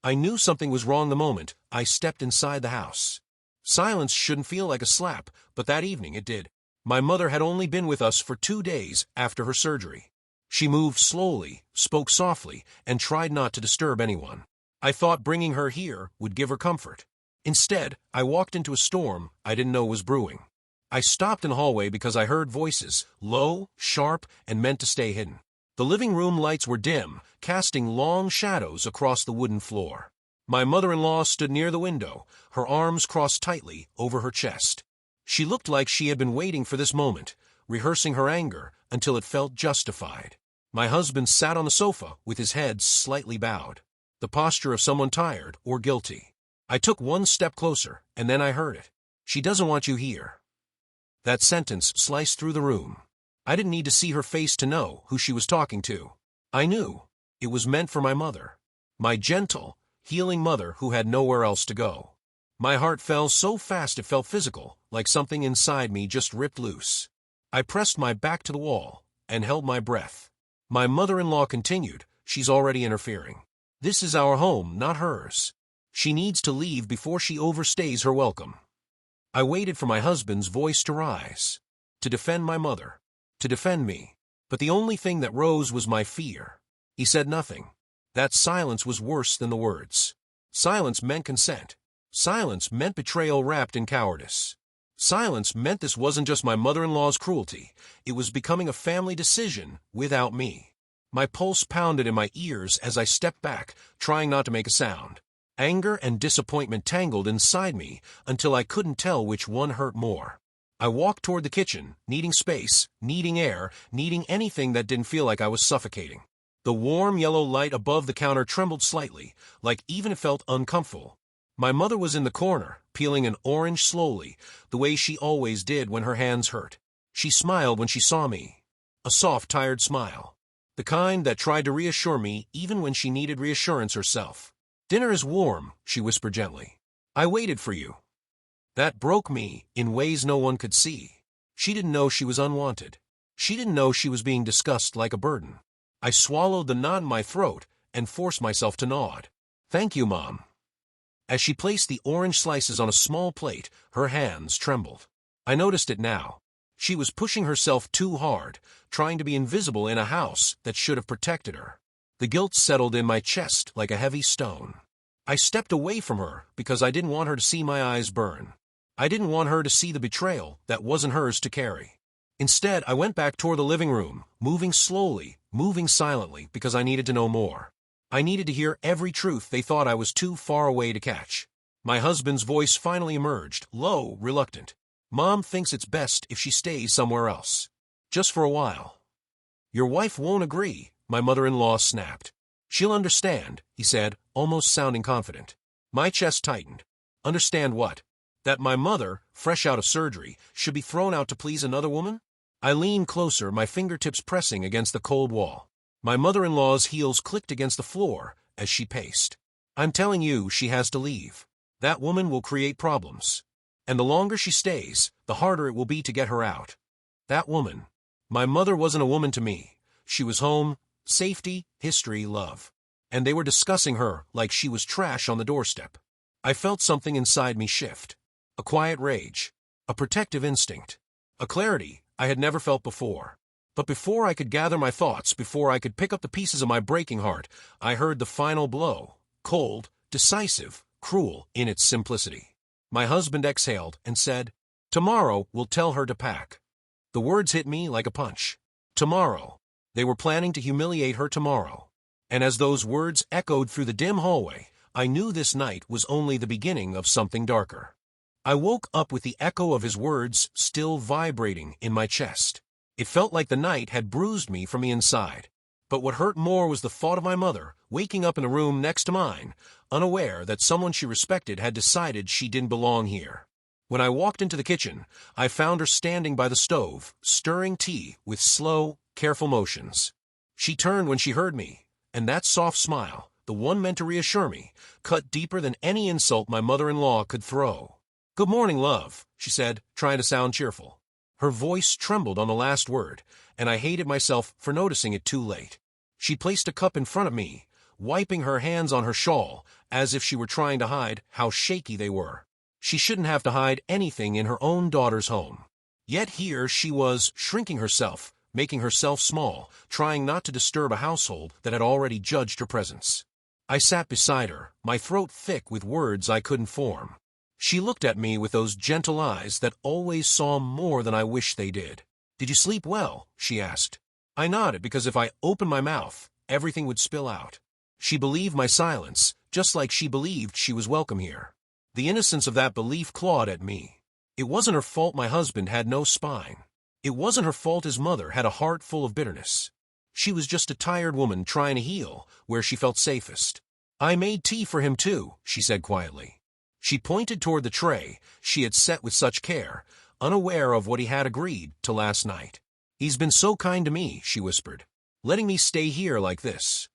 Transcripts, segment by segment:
I knew something was wrong the moment I stepped inside the house. Silence shouldn't feel like a slap, but that evening it did. My mother had only been with us for 2 days after her surgery. She moved slowly, spoke softly, and tried not to disturb anyone. I thought bringing her here would give her comfort. Instead, I walked into a storm I didn't know was brewing. I stopped in the hallway because I heard voices, low, sharp, and meant to stay hidden. The living room lights were dim, casting long shadows across the wooden floor. My mother-in-law stood near the window, her arms crossed tightly over her chest. She looked like she had been waiting for this moment, rehearsing her anger until it felt justified. My husband sat on the sofa with his head slightly bowed, the posture of someone tired or guilty. I took one step closer, and then I heard it. "She doesn't want you here." That sentence sliced through the room. I didn't need to see her face to know who she was talking to. I knew. It was meant for my mother. My gentle, healing mother who had nowhere else to go. My heart fell so fast it felt physical, like something inside me just ripped loose. I pressed my back to the wall and held my breath. My mother-in-law continued, "She's already interfering. This is our home, not hers. She needs to leave before she overstays her welcome." I waited for my husband's voice to rise, to defend my mother, to defend me. But the only thing that rose was my fear. He said nothing. That silence was worse than the words. Silence meant consent. Silence meant betrayal wrapped in cowardice. Silence meant this wasn't just my mother-in-law's cruelty. It was becoming a family decision without me. My pulse pounded in my ears as I stepped back, trying not to make a sound. Anger and disappointment tangled inside me until I couldn't tell which one hurt more. I walked toward the kitchen, needing space, needing air, needing anything that didn't feel like I was suffocating. The warm yellow light above the counter trembled slightly, like even it felt uncomfortable. My mother was in the corner, peeling an orange slowly, the way she always did when her hands hurt. She smiled when she saw me. A soft, tired smile. The kind that tried to reassure me even when she needed reassurance herself. "Dinner is warm," she whispered gently. "I waited for you." That broke me in ways no one could see. She didn't know she was unwanted. She didn't know she was being discussed like a burden. I swallowed the knot in my throat and forced myself to nod. "Thank you, Mom." As she placed the orange slices on a small plate, her hands trembled. I noticed it now. She was pushing herself too hard, trying to be invisible in a house that should have protected her. The guilt settled in my chest like a heavy stone. I stepped away from her because I didn't want her to see my eyes burn. I didn't want her to see the betrayal that wasn't hers to carry. Instead, I went back toward the living room, moving slowly, moving silently, because I needed to know more. I needed to hear every truth they thought I was too far away to catch. My husband's voice finally emerged, low, reluctant. "Mom thinks it's best if she stays somewhere else. Just for a while." "Your wife won't agree," my mother-in-law snapped. "She'll understand," he said, almost sounding confident. My chest tightened. Understand what? That my mother, fresh out of surgery, should be thrown out to please another woman? I leaned closer, my fingertips pressing against the cold wall. My mother-in-law's heels clicked against the floor as she paced. "I'm telling you, she has to leave. That woman will create problems. And the longer she stays, the harder it will be to get her out. That woman. My mother wasn't a woman to me. She was home, safety, history, love. And they were discussing her like she was trash on the doorstep. I felt something inside me shift. A quiet rage. A protective instinct. A clarity I had never felt before. But before I could gather my thoughts, before I could pick up the pieces of my breaking heart, I heard the final blow. Cold, decisive, cruel in its simplicity. My husband exhaled and said, "Tomorrow we'll tell her to pack." The words hit me like a punch. Tomorrow. They were planning to humiliate her tomorrow. And as those words echoed through the dim hallway, I knew this night was only the beginning of something darker. I woke up with the echo of his words still vibrating in my chest. It felt like the night had bruised me from the inside. But what hurt more was the thought of my mother waking up in the room next to mine, unaware that someone she respected had decided she didn't belong here. When I walked into the kitchen, I found her standing by the stove, stirring tea with slow, careful motions. She turned when she heard me, and that soft smile, the one meant to reassure me, cut deeper than any insult my mother-in-law could throw. "Good morning, love," she said, trying to sound cheerful. Her voice trembled on the last word, and I hated myself for noticing it too late. She placed a cup in front of me, wiping her hands on her shawl as if she were trying to hide how shaky they were. She shouldn't have to hide anything in her own daughter's home. Yet here she was, shrinking herself, making herself small, trying not to disturb a household that had already judged her presence. I sat beside her, my throat thick with words I couldn't form. She looked at me with those gentle eyes that always saw more than I wished they did. "Did you sleep well?" she asked. I nodded because if I opened my mouth, everything would spill out. She believed my silence, just like she believed she was welcome here. The innocence of that belief clawed at me. It wasn't her fault my husband had no spine. It wasn't her fault his mother had a heart full of bitterness. She was just a tired woman trying to heal where she felt safest. "I made tea for him too," she said quietly. She pointed toward the tray she had set with such care, unaware of what he had agreed to last night. "He's been so kind to me," she whispered, "letting me stay here like this."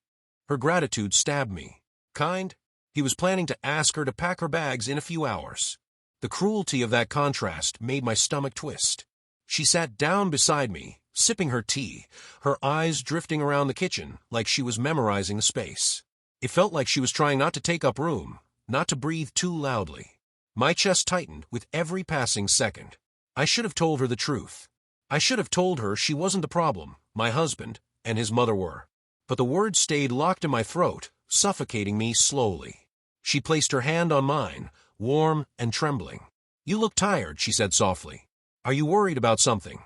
Her gratitude stabbed me. Kind? He was planning to ask her to pack her bags in a few hours. The cruelty of that contrast made my stomach twist. She sat down beside me, sipping her tea, her eyes drifting around the kitchen like she was memorizing the space. It felt like she was trying not to take up room, not to breathe too loudly. My chest tightened with every passing second. I should have told her the truth. I should have told her she wasn't the problem, my husband and his mother were. But the words stayed locked in my throat, suffocating me slowly. She placed her hand on mine, warm and trembling. "You look tired," she said softly. "Are you worried about something?"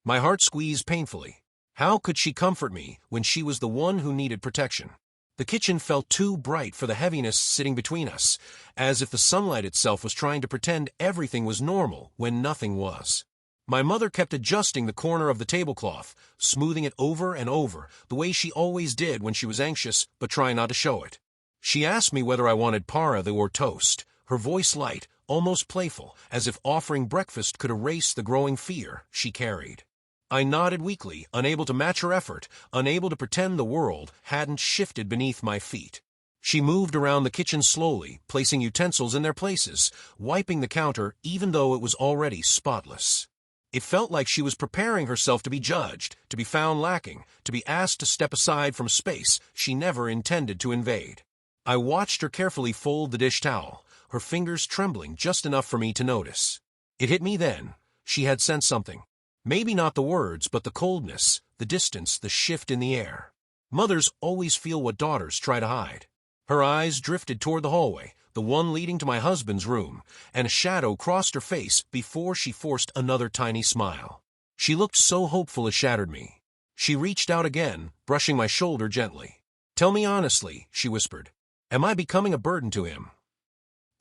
My heart squeezed painfully. How could she comfort me when she was the one who needed protection? The kitchen felt too bright for the heaviness sitting between us, as if the sunlight itself was trying to pretend everything was normal when nothing was. My mother kept adjusting the corner of the tablecloth, smoothing it over and over, the way she always did when she was anxious but trying not to show it. She asked me whether I wanted parade or toast, her voice light, almost playful, as if offering breakfast could erase the growing fear she carried. I nodded weakly, unable to match her effort, unable to pretend the world hadn't shifted beneath my feet. She moved around the kitchen slowly, placing utensils in their places, wiping the counter even though it was already spotless. It felt like she was preparing herself to be judged, to be found lacking, to be asked to step aside from space she never intended to invade. I watched her carefully fold the dish towel, her fingers trembling just enough for me to notice. It hit me then. She had sensed something. Maybe not the words, but the coldness, the distance, the shift in the air. Mothers always feel what daughters try to hide. Her eyes drifted toward the hallway, the one leading to my husband's room, and a shadow crossed her face before she forced another tiny smile. She looked so hopeful it shattered me. She reached out again, brushing my shoulder gently. "Tell me honestly," she whispered. "Am I becoming a burden to him?"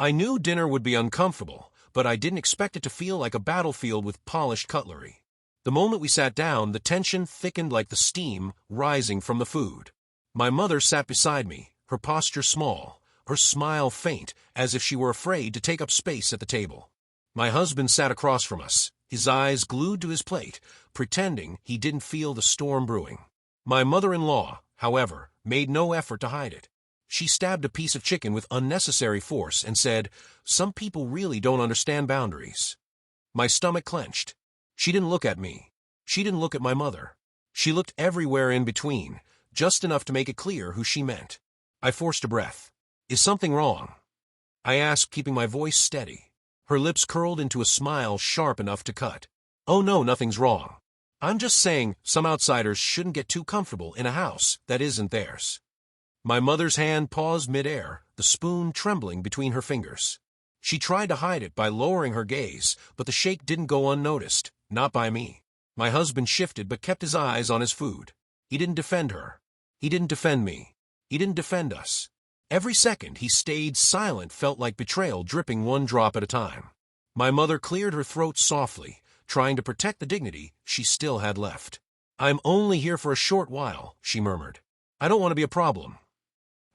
I knew dinner would be uncomfortable, but I didn't expect it to feel like a battlefield with polished cutlery. The moment we sat down, the tension thickened like the steam rising from the food. My mother sat beside me, her posture small, her smile faint, as if she were afraid to take up space at the table. My husband sat across from us, his eyes glued to his plate, pretending he didn't feel the storm brewing. My mother-in-law, however, made no effort to hide it. She stabbed a piece of chicken with unnecessary force and said, "Some people really don't understand boundaries." My stomach clenched. She didn't look at me. She didn't look at my mother. She looked everywhere in between, just enough to make it clear who she meant. I forced a breath. "Is something wrong?" I asked, keeping my voice steady. Her lips curled into a smile sharp enough to cut. "Oh no, nothing's wrong. I'm just saying some outsiders shouldn't get too comfortable in a house that isn't theirs." My mother's hand paused mid-air, the spoon trembling between her fingers. She tried to hide it by lowering her gaze, but the shake didn't go unnoticed, not by me. My husband shifted but kept his eyes on his food. He didn't defend her. He didn't defend me. He didn't defend us. Every second he stayed silent felt like betrayal dripping one drop at a time. My mother cleared her throat softly, trying to protect the dignity she still had left. "I'm only here for a short while," she murmured. "I don't want to be a problem."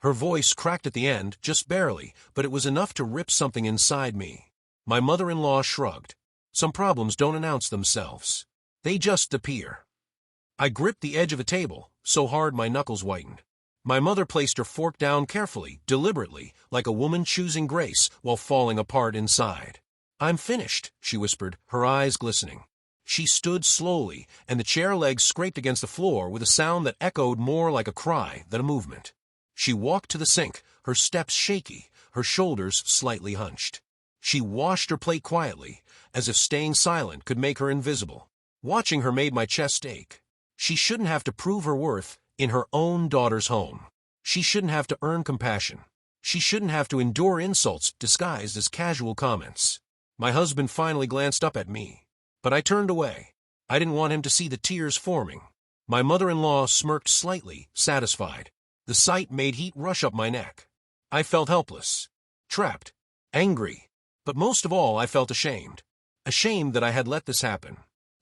Her voice cracked at the end, just barely, but it was enough to rip something inside me. My mother-in-law shrugged. "Some problems don't announce themselves. They just appear." I gripped the edge of the table, so hard my knuckles whitened. My mother placed her fork down carefully, deliberately, like a woman choosing grace while falling apart inside. "I'm finished," she whispered, her eyes glistening. She stood slowly, and the chair legs scraped against the floor with a sound that echoed more like a cry than a movement. She walked to the sink, her steps shaky, her shoulders slightly hunched. She washed her plate quietly, as if staying silent could make her invisible. Watching her made my chest ache. She shouldn't have to prove her worth in her own daughter's home. She shouldn't have to earn compassion. She shouldn't have to endure insults disguised as casual comments. My husband finally glanced up at me, but I turned away. I didn't want him to see the tears forming. My mother-in-law smirked slightly, satisfied. The sight made heat rush up my neck. I felt helpless, trapped, angry, but most of all I felt ashamed. Ashamed that I had let this happen.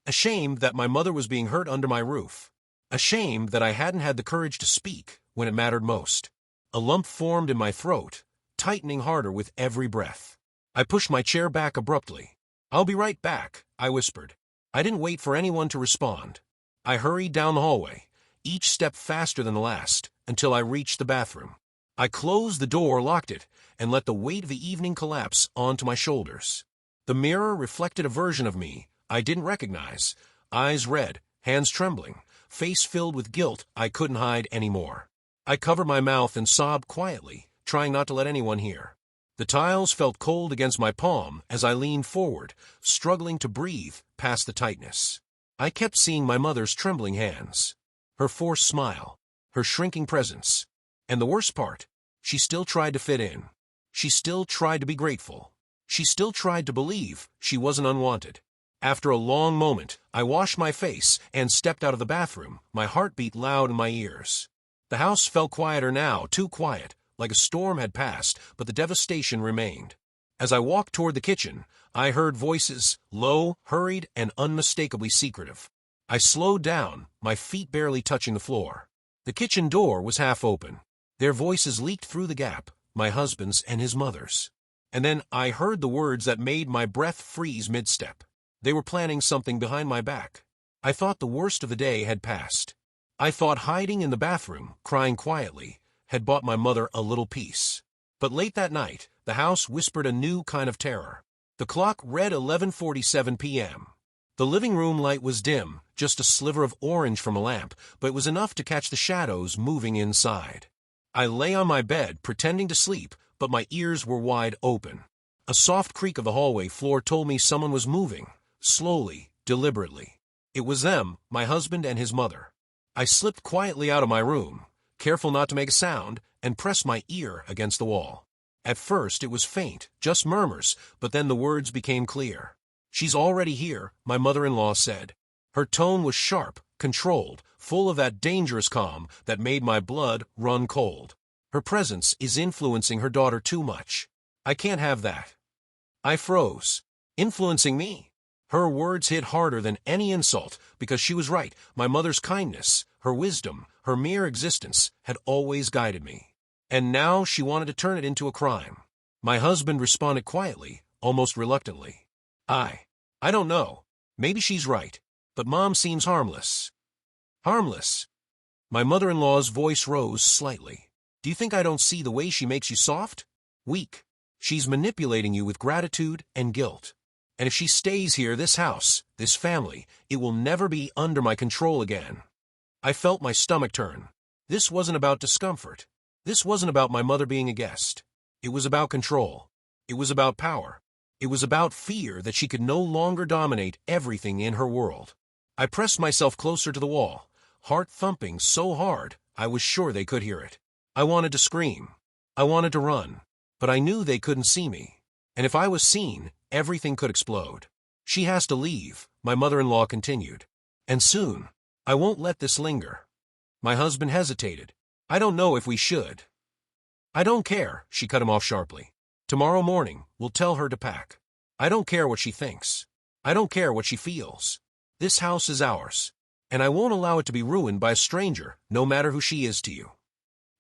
Ashamed that my mother was being hurt under my roof. Ashamed that I hadn't had the courage to speak when it mattered most. A lump formed in my throat, tightening harder with every breath. I pushed my chair back abruptly. "I'll be right back," I whispered. I didn't wait for anyone to respond. I hurried down the hallway, each step faster than the last, until I reached the bathroom. I closed the door, locked it, and let the weight of the evening collapse onto my shoulders. The mirror reflected a version of me I didn't recognize, eyes red, hands trembling, face filled with guilt I couldn't hide anymore. I covered my mouth and sobbed quietly, trying not to let anyone hear. The tiles felt cold against my palm as I leaned forward, struggling to breathe past the tightness. I kept seeing my mother's trembling hands, her forced smile, her shrinking presence. And the worst part, she still tried to fit in. She still tried to be grateful. She still tried to believe she wasn't unwanted. After a long moment, I washed my face and stepped out of the bathroom, my heartbeat loud in my ears. The house felt quieter now, too quiet, like a storm had passed, but the devastation remained. As I walked toward the kitchen, I heard voices, low, hurried, and unmistakably secretive. I slowed down, my feet barely touching the floor. The kitchen door was half open. Their voices leaked through the gap, my husband's and his mother's. And then I heard the words that made my breath freeze mid-step. They were planning something behind my back. I thought the worst of the day had passed. I thought hiding in the bathroom, crying quietly, had bought my mother a little peace. But late that night, the house whispered a new kind of terror. The clock read 11:47 p.m. The living room light was dim, just a sliver of orange from a lamp, but it was enough to catch the shadows moving inside. I lay on my bed, pretending to sleep, but my ears were wide open. A soft creak of the hallway floor told me someone was moving, slowly, deliberately. It was them, my husband and his mother. I slipped quietly out of my room, careful not to make a sound, and pressed my ear against the wall. At first it was faint, just murmurs, but then the words became clear. "She's already here," my mother-in-law said. Her tone was sharp, controlled, full of that dangerous calm that made my blood run cold. "Her presence is influencing her daughter too much. I can't have that." I froze. Influencing me? Her words hit harder than any insult, because she was right. My mother's kindness, her wisdom, her mere existence had always guided me. And now she wanted to turn it into a crime. My husband responded quietly, almost reluctantly. I don't know. Maybe she's right, but Mom seems harmless." "Harmless?" My mother-in-law's voice rose slightly. "Do you think I don't see the way she makes you soft? Weak. She's manipulating you with gratitude and guilt. And if she stays here, this house, this family, it will never be under my control again." I felt my stomach turn. This wasn't about discomfort. This wasn't about my mother being a guest. It was about control. It was about power. It was about fear that she could no longer dominate everything in her world. I pressed myself closer to the wall, heart thumping so hard I was sure they could hear it. I wanted to scream. I wanted to run. But I knew they couldn't see me. And if I was seen, everything could explode. "She has to leave," my mother-in-law continued. "And soon. I won't let this linger." My husband hesitated. "I don't know if we should." "I don't care," she cut him off sharply. "Tomorrow morning, we'll tell her to pack. I don't care what she thinks. I don't care what she feels. This house is ours, and I won't allow it to be ruined by a stranger, no matter who she is to you."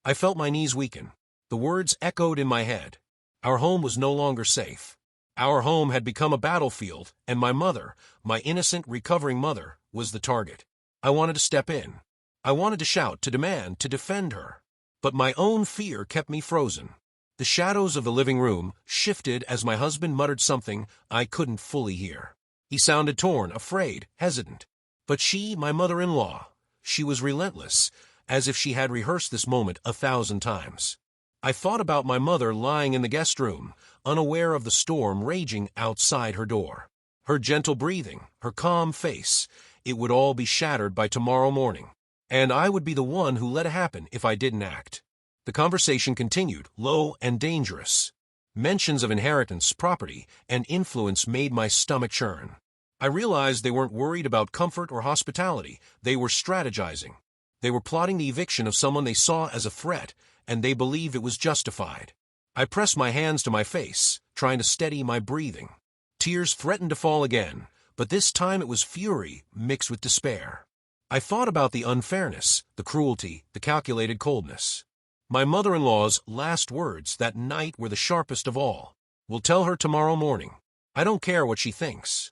I felt my knees weaken. The words echoed in my head. Our home was no longer safe. Our home had become a battlefield, and my mother, my innocent, recovering mother, was the target. I wanted to step in. I wanted to shout, to demand, to defend her. But my own fear kept me frozen. The shadows of the living room shifted as my husband muttered something I couldn't fully hear. He sounded torn, afraid, hesitant. But she, my mother-in-law, she was relentless, as if she had rehearsed this moment 1,000 times. I thought about my mother lying in the guest room, unaware of the storm raging outside her door. Her gentle breathing, her calm face, it would all be shattered by tomorrow morning. And I would be the one who let it happen if I didn't act. The conversation continued, low and dangerous. Mentions of inheritance, property, and influence made my stomach churn. I realized they weren't worried about comfort or hospitality. They were strategizing. They were plotting the eviction of someone they saw as a threat, and they believed it was justified. I pressed my hands to my face, trying to steady my breathing. Tears threatened to fall again, but this time it was fury mixed with despair. I thought about the unfairness, the cruelty, the calculated coldness. My mother-in-law's last words that night were the sharpest of all. "We'll tell her tomorrow morning. I don't care what she thinks."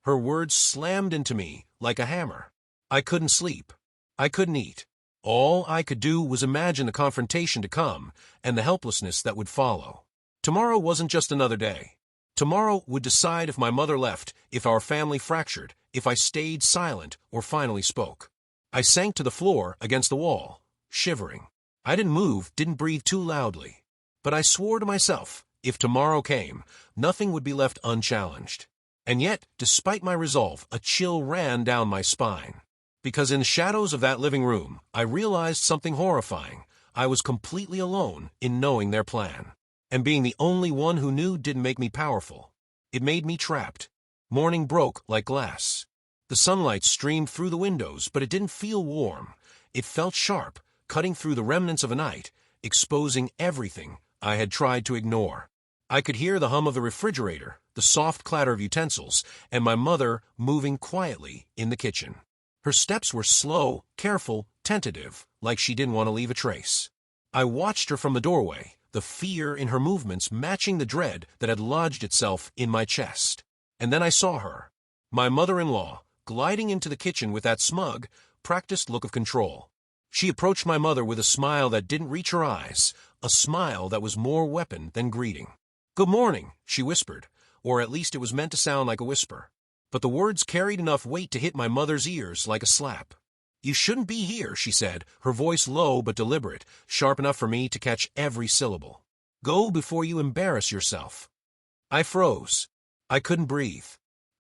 Her words slammed into me like a hammer. I couldn't sleep. I couldn't eat. All I could do was imagine the confrontation to come and the helplessness that would follow. Tomorrow wasn't just another day. Tomorrow would decide if my mother left, if our family fractured, if I stayed silent or finally spoke. I sank to the floor against the wall, shivering. I didn't move, didn't breathe too loudly. But I swore to myself, if tomorrow came, nothing would be left unchallenged. And yet, despite my resolve, a chill ran down my spine. Because in the shadows of that living room, I realized something horrifying. I was completely alone in knowing their plan. And being the only one who knew didn't make me powerful. It made me trapped. Morning broke like glass. The sunlight streamed through the windows, but it didn't feel warm. It felt sharp, cutting through the remnants of a night, exposing everything I had tried to ignore. I could hear the hum of the refrigerator, the soft clatter of utensils, and my mother moving quietly in the kitchen. Her steps were slow, careful, tentative, like she didn't want to leave a trace. I watched her from the doorway, the fear in her movements matching the dread that had lodged itself in my chest. And then I saw her, my mother-in-law, gliding into the kitchen with that smug, practiced look of control. She approached my mother with a smile that didn't reach her eyes, a smile that was more weapon than greeting. "Good morning," she whispered, or at least it was meant to sound like a whisper. But the words carried enough weight to hit my mother's ears like a slap. "You shouldn't be here," she said, her voice low but deliberate, sharp enough for me to catch every syllable. "Go before you embarrass yourself." I froze. I couldn't breathe.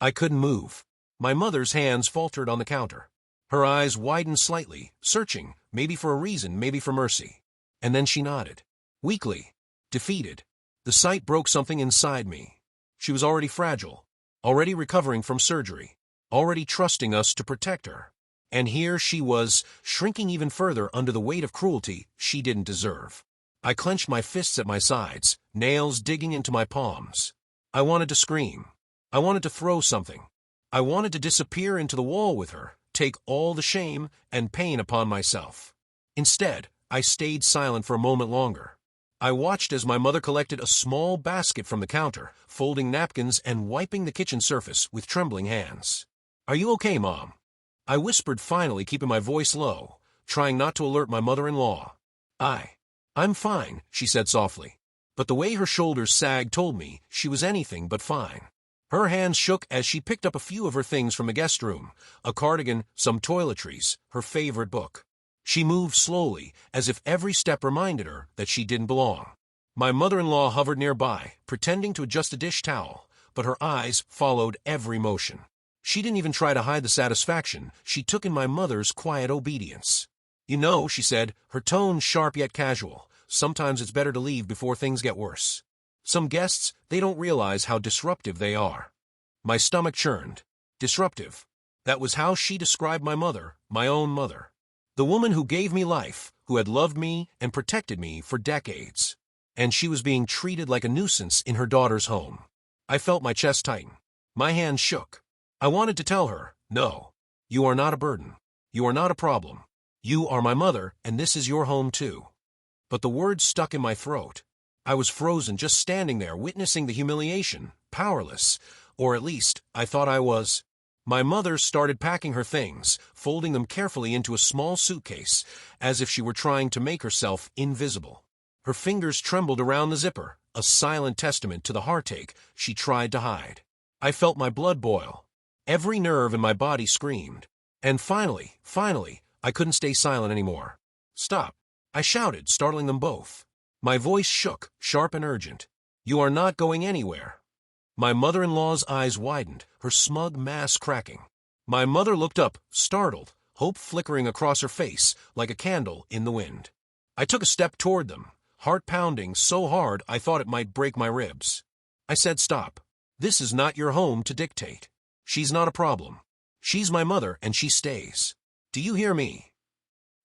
I couldn't move. My mother's hands faltered on the counter. Her eyes widened slightly, searching, maybe for a reason, maybe for mercy. And then she nodded. Weakly. Defeated. The sight broke something inside me. She was already fragile. Already recovering from surgery. Already trusting us to protect her. And here she was, shrinking even further under the weight of cruelty she didn't deserve. I clenched my fists at my sides, nails digging into my palms. I wanted to scream. I wanted to throw something. I wanted to disappear into the wall with her, take all the shame and pain upon myself. Instead, I stayed silent for a moment longer. I watched as my mother collected a small basket from the counter, folding napkins and wiping the kitchen surface with trembling hands. "Are you okay, Mom?" I whispered finally, keeping my voice low, trying not to alert my mother-in-law. I'm fine," she said softly. But the way her shoulders sagged told me she was anything but fine. Her hands shook as she picked up a few of her things from the guest room, a cardigan, some toiletries, her favorite book. She moved slowly, as if every step reminded her that she didn't belong. My mother-in-law hovered nearby, pretending to adjust a dish towel, but her eyes followed every motion. She didn't even try to hide the satisfaction she took in my mother's quiet obedience. "You know," she said, her tone sharp yet casual, "sometimes it's better to leave before things get worse. Some guests, they don't realize how disruptive they are." My stomach churned. Disruptive. That was how she described my mother, my own mother. The woman who gave me life, who had loved me and protected me for decades. And she was being treated like a nuisance in her daughter's home. I felt my chest tighten. My hands shook. I wanted to tell her, "No, you are not a burden. You are not a problem. You are my mother, and this is your home too." But the words stuck in my throat. I was frozen, just standing there, witnessing the humiliation, powerless, or at least I thought I was. My mother started packing her things, folding them carefully into a small suitcase, as if she were trying to make herself invisible. Her fingers trembled around the zipper, a silent testament to the heartache she tried to hide. I felt my blood boil. Every nerve in my body screamed. And finally, I couldn't stay silent anymore. Stop! I shouted, startling them both. My voice shook, sharp and urgent. You are not going anywhere. My mother-in-law's eyes widened, her smug mask cracking. My mother looked up, startled, hope flickering across her face like a candle in the wind. I took a step toward them, heart pounding so hard I thought it might break my ribs. I said, stop. This is not your home to dictate. She's not a problem. She's my mother and she stays. Do you hear me?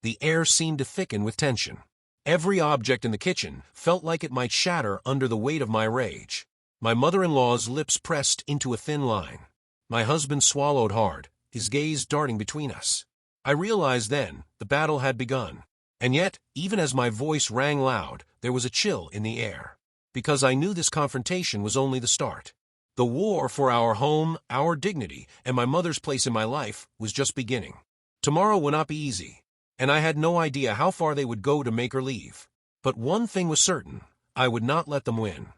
The air seemed to thicken with tension. Every object in the kitchen felt like it might shatter under the weight of my rage. My mother-in-law's lips pressed into a thin line. My husband swallowed hard, his gaze darting between us. I realized then the battle had begun. And yet, even as my voice rang loud, there was a chill in the air. Because I knew this confrontation was only the start. The war for our home, our dignity, and my mother's place in my life was just beginning. Tomorrow would not be easy, and I had no idea how far they would go to make her leave. But one thing was certain, I would not let them win.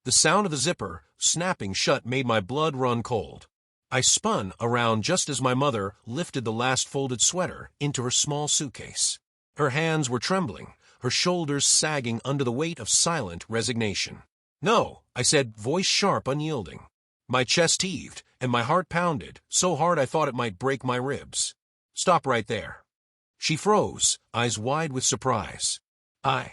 The sound of the zipper snapping shut made my blood run cold. I spun around just as my mother lifted the last folded sweater into her small suitcase. Her hands were trembling, her shoulders sagging under the weight of silent resignation. No, I said, voice sharp, unyielding. My chest heaved, and my heart pounded, so hard I thought it might break my ribs. Stop right there. She froze, eyes wide with surprise. I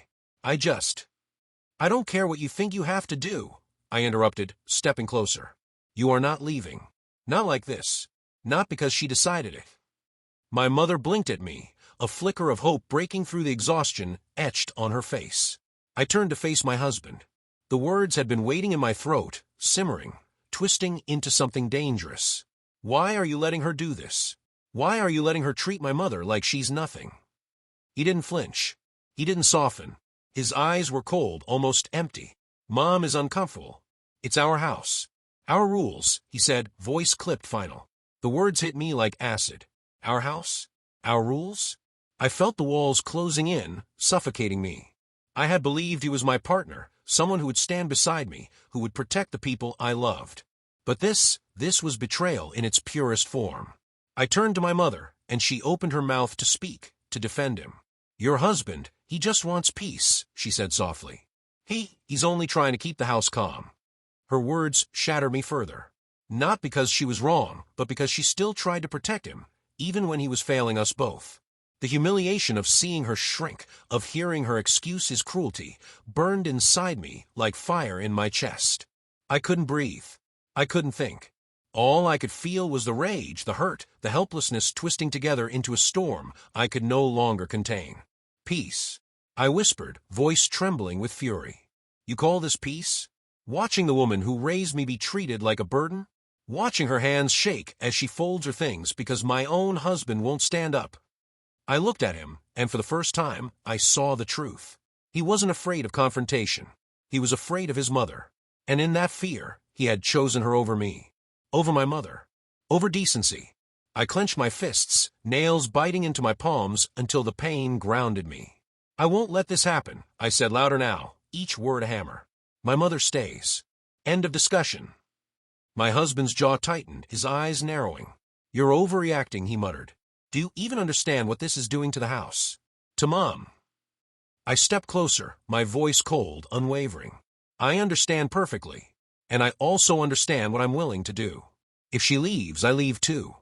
don't care what you think you have to do, I interrupted, stepping closer. You are not leaving. Not like this. Not because she decided it. My mother blinked at me, a flicker of hope breaking through the exhaustion etched on her face. I turned to face my husband. The words had been waiting in my throat, simmering, twisting into something dangerous. Why are you letting her do this? Why are you letting her treat my mother like she's nothing? He didn't flinch. He didn't soften. His eyes were cold, almost empty. Mom is uncomfortable. It's our house. Our rules, he said, voice clipped final. The words hit me like acid. Our house? Our rules? I felt the walls closing in, suffocating me. I had believed he was my partner, someone who would stand beside me, who would protect the people I loved. But this was betrayal in its purest form. I turned to my mother, and she opened her mouth to speak, to defend him. Your husband, he just wants peace, she said softly. He's only trying to keep the house calm. Her words shattered me further. Not because she was wrong, but because she still tried to protect him, even when he was failing us both. The humiliation of seeing her shrink, of hearing her excuse his cruelty, burned inside me like fire in my chest. I couldn't breathe. I couldn't think. All I could feel was the rage, the hurt, the helplessness twisting together into a storm I could no longer contain. Peace, I whispered, voice trembling with fury. You call this peace? Watching the woman who raised me be treated like a burden? Watching her hands shake as she folds her things because my own husband won't stand up? I looked at him, and for the first time, I saw the truth. He wasn't afraid of confrontation. He was afraid of his mother. And in that fear, he had chosen her over me. Over my mother. Over decency. I clenched my fists, nails biting into my palms until the pain grounded me. I won't let this happen, I said louder now, each word a hammer. My mother stays. End of discussion. My husband's jaw tightened, his eyes narrowing. You're overreacting, he muttered. Do you even understand what this is doing to the house? To Mom? I stepped closer, my voice cold, unwavering. I understand perfectly. And I also understand what I'm willing to do. If she leaves, I leave too.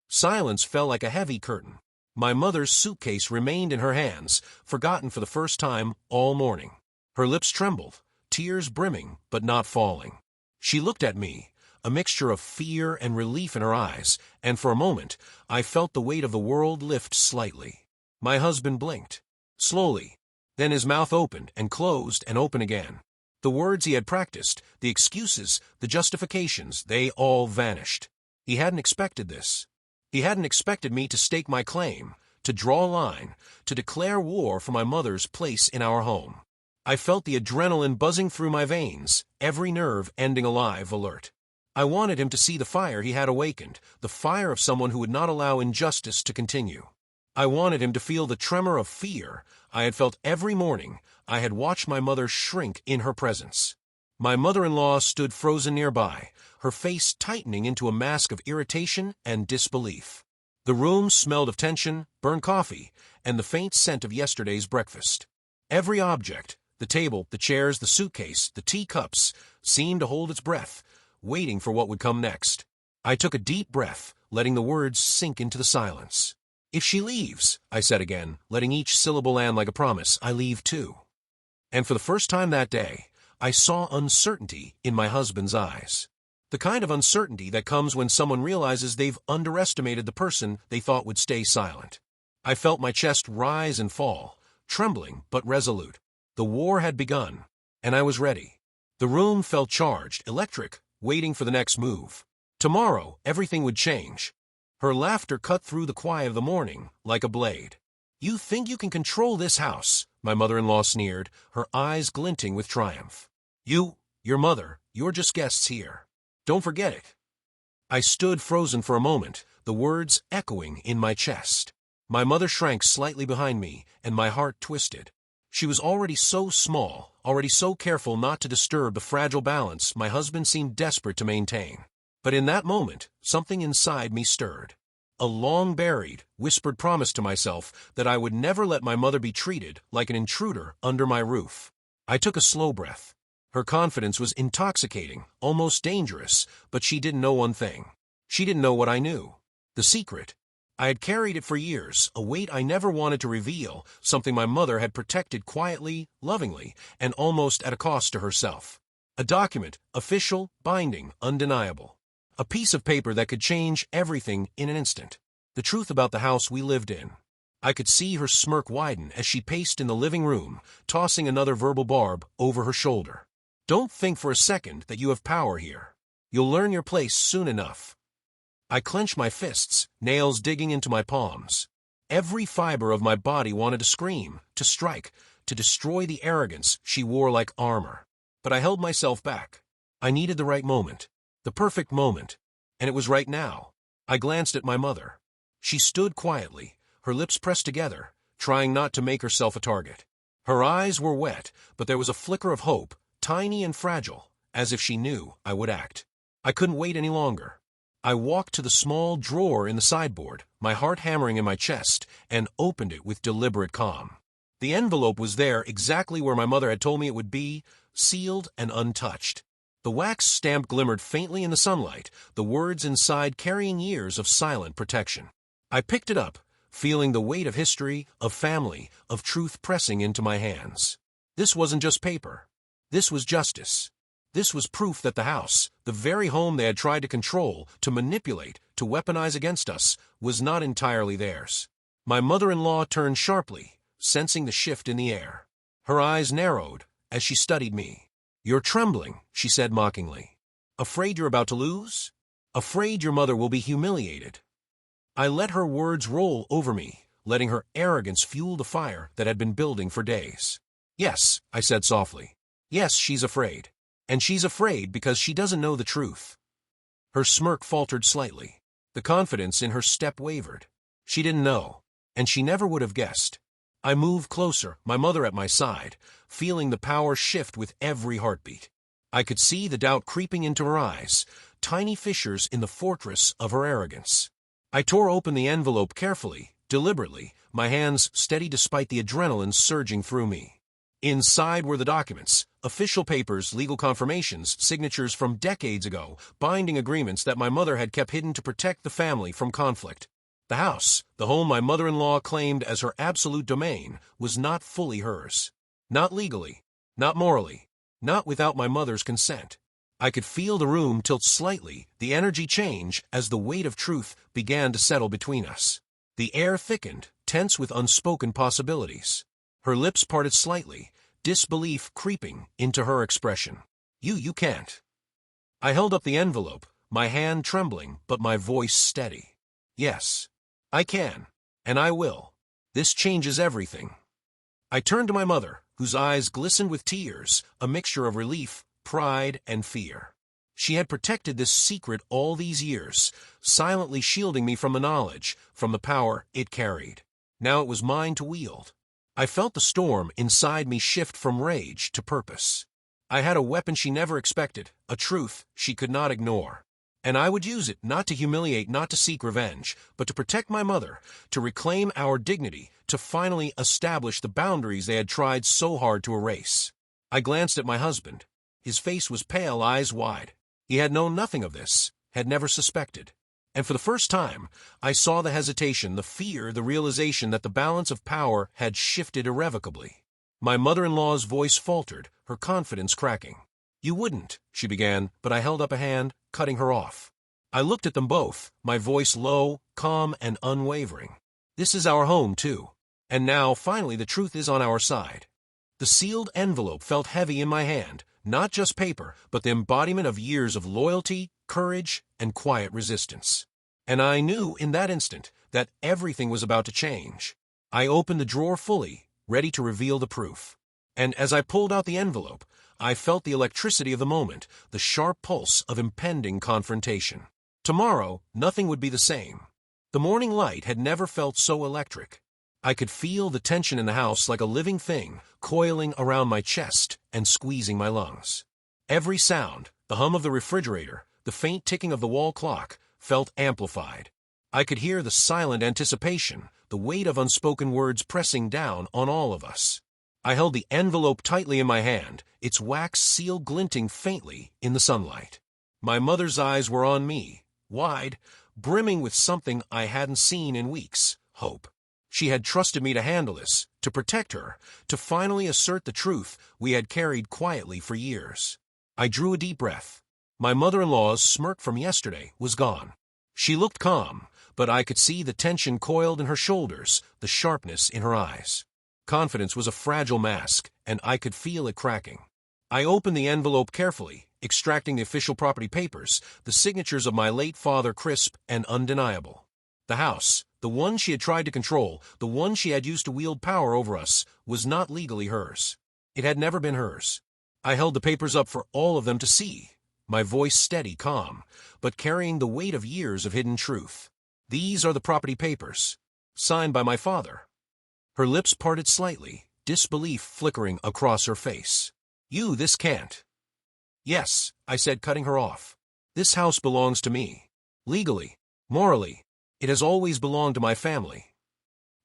Silence fell like a heavy curtain. My mother's suitcase remained in her hands, forgotten for the first time all morning. Her lips trembled, tears brimming but not falling. She looked at me, a mixture of fear and relief in her eyes, and for a moment, I felt the weight of the world lift slightly. My husband blinked. Slowly. Then his mouth opened and closed and opened again. The words he had practiced, the excuses, the justifications, they all vanished. He hadn't expected this. He hadn't expected me to stake my claim, to draw a line, to declare war for my mother's place in our home. I felt the adrenaline buzzing through my veins, every nerve ending alive, alert. I wanted him to see the fire he had awakened, the fire of someone who would not allow injustice to continue. I wanted him to feel the tremor of fear I had felt every morning I had watched my mother shrink in her presence. My mother-in-law stood frozen nearby, her face tightening into a mask of irritation and disbelief. The room smelled of tension, burned coffee, and the faint scent of yesterday's breakfast. Every object, the table, the chairs, the suitcase, the teacups, seemed to hold its breath, waiting for what would come next. I took a deep breath, letting the words sink into the silence. "If she leaves," I said again, letting each syllable land like a promise, "I leave too." And for the first time that day, I saw uncertainty in my husband's eyes. The kind of uncertainty that comes when someone realizes they've underestimated the person they thought would stay silent. I felt my chest rise and fall, trembling but resolute. The war had begun, and I was ready. The room felt charged, electric, waiting for the next move. Tomorrow, everything would change. Her laughter cut through the quiet of the morning like a blade. "You think you can control this house?" my mother-in-law sneered, her eyes glinting with triumph. Your mother, you're just guests here. Don't forget it." I stood frozen for a moment, the words echoing in my chest. My mother shrank slightly behind me, and my heart twisted. She was already so small, already so careful not to disturb the fragile balance my husband seemed desperate to maintain. But in that moment, something inside me stirred. A long-buried, whispered promise to myself that I would never let my mother be treated like an intruder under my roof. I took a slow breath. Her confidence was intoxicating, almost dangerous, but she didn't know one thing. She didn't know what I knew. The secret. I had carried it for years, a weight I never wanted to reveal, something my mother had protected quietly, lovingly, and almost at a cost to herself. A document, official, binding, undeniable. A piece of paper that could change everything in an instant. The truth about the house we lived in. I could see her smirk widen as she paced in the living room, tossing another verbal barb over her shoulder. "Don't think for a second that you have power here. You'll learn your place soon enough." I clenched my fists, nails digging into my palms. Every fiber of my body wanted to scream, to strike, to destroy the arrogance she wore like armor. But I held myself back. I needed the right moment. The perfect moment. And it was right now. I glanced at my mother. She stood quietly, her lips pressed together, trying not to make herself a target. Her eyes were wet, but there was a flicker of hope, tiny and fragile, as if she knew I would act. I couldn't wait any longer. I walked to the small drawer in the sideboard, my heart hammering in my chest, and opened it with deliberate calm. The envelope was there exactly where my mother had told me it would be, sealed and untouched. The wax stamp glimmered faintly in the sunlight, the words inside carrying years of silent protection. I picked it up, feeling the weight of history, of family, of truth pressing into my hands. This wasn't just paper. This was justice. This was proof that the house, the very home they had tried to control, to manipulate, to weaponize against us, was not entirely theirs. My mother-in-law turned sharply, sensing the shift in the air. Her eyes narrowed as she studied me. "You're trembling," she said mockingly. "Afraid you're about to lose? Afraid your mother will be humiliated?" I let her words roll over me, letting her arrogance fuel the fire that had been building for days. "Yes," I said softly. "Yes, she's afraid. And she's afraid because she doesn't know the truth." Her smirk faltered slightly. The confidence in her step wavered. She didn't know, and she never would have guessed. I moved closer, my mother at my side, feeling the power shift with every heartbeat. I could see the doubt creeping into her eyes, tiny fissures in the fortress of her arrogance. I tore open the envelope carefully, deliberately, my hands steady despite the adrenaline surging through me. Inside were the documents, official papers, legal confirmations, signatures from decades ago, binding agreements that my mother had kept hidden to protect the family from conflict. The house, the home my mother-in-law claimed as her absolute domain, was not fully hers. Not legally, not morally, not without my mother's consent. I could feel the room tilt slightly, the energy change as the weight of truth began to settle between us. The air thickened, tense with unspoken possibilities. Her lips parted slightly, disbelief creeping into her expression. You can't." I held up the envelope, my hand trembling but my voice steady. "Yes, I can, and I will. This changes everything." I turned to my mother, whose eyes glistened with tears, a mixture of relief, pride, and fear. She had protected this secret all these years, silently shielding me from the knowledge, from the power it carried. Now it was mine to wield. I felt the storm inside me shift from rage to purpose. I had a weapon she never expected, a truth she could not ignore. And I would use it not to humiliate, not to seek revenge, but to protect my mother, to reclaim our dignity, to finally establish the boundaries they had tried so hard to erase. I glanced at my husband. His face was pale, eyes wide. He had known nothing of this, had never suspected. And for the first time, I saw the hesitation, the fear, the realization that the balance of power had shifted irrevocably. My mother-in-law's voice faltered, her confidence cracking. "You wouldn't," she began, but I held up a hand, cutting her off. I looked at them both, my voice low, calm, and unwavering. "This is our home, too. And now, finally, the truth is on our side." The sealed envelope felt heavy in my hand, not just paper, but the embodiment of years of loyalty, courage, and quiet resistance. And I knew in that instant that everything was about to change. I opened the drawer fully, ready to reveal the proof. And as I pulled out the envelope, I felt the electricity of the moment, the sharp pulse of impending confrontation. Tomorrow, nothing would be the same. The morning light had never felt so electric. I could feel the tension in the house like a living thing, coiling around my chest and squeezing my lungs. Every sound, the hum of the refrigerator, the faint ticking of the wall clock, felt amplified. I could hear the silent anticipation, the weight of unspoken words pressing down on all of us. I held the envelope tightly in my hand, its wax seal glinting faintly in the sunlight. My mother's eyes were on me, wide, brimming with something I hadn't seen in weeks, hope. She had trusted me to handle this, to protect her, to finally assert the truth we had carried quietly for years. I drew a deep breath. My mother-in-law's smirk from yesterday was gone. She looked calm, but I could see the tension coiled in her shoulders, the sharpness in her eyes. Confidence was a fragile mask, and I could feel it cracking. I opened the envelope carefully, extracting the official property papers, the signatures of my late father crisp and undeniable. The house, the one she had tried to control, the one she had used to wield power over us, was not legally hers. It had never been hers. I held the papers up for all of them to see, my voice steady, calm, but carrying the weight of years of hidden truth. "These are the property papers, signed by my father." Her lips parted slightly, disbelief flickering across her face. This can't." "Yes," I said, cutting her off. "This house belongs to me. Legally, morally. It has always belonged to my family."